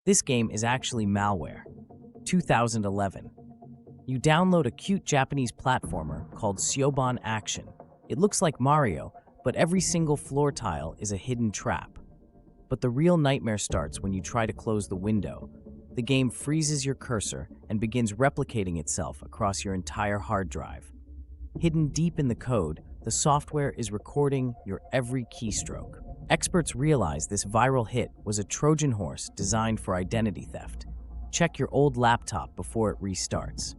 This game is actually malware. 2011. You download a cute Japanese platformer called Siobhan Action. It looks like Mario, but every single floor tile is a hidden trap. But the real nightmare starts when you try to close the window. The game freezes your cursor and begins replicating itself across your entire hard drive. Hidden deep in the code, the software is recording your every keystroke. Experts realize this viral hit was a Trojan horse designed for identity theft. Check your old laptop before it restarts.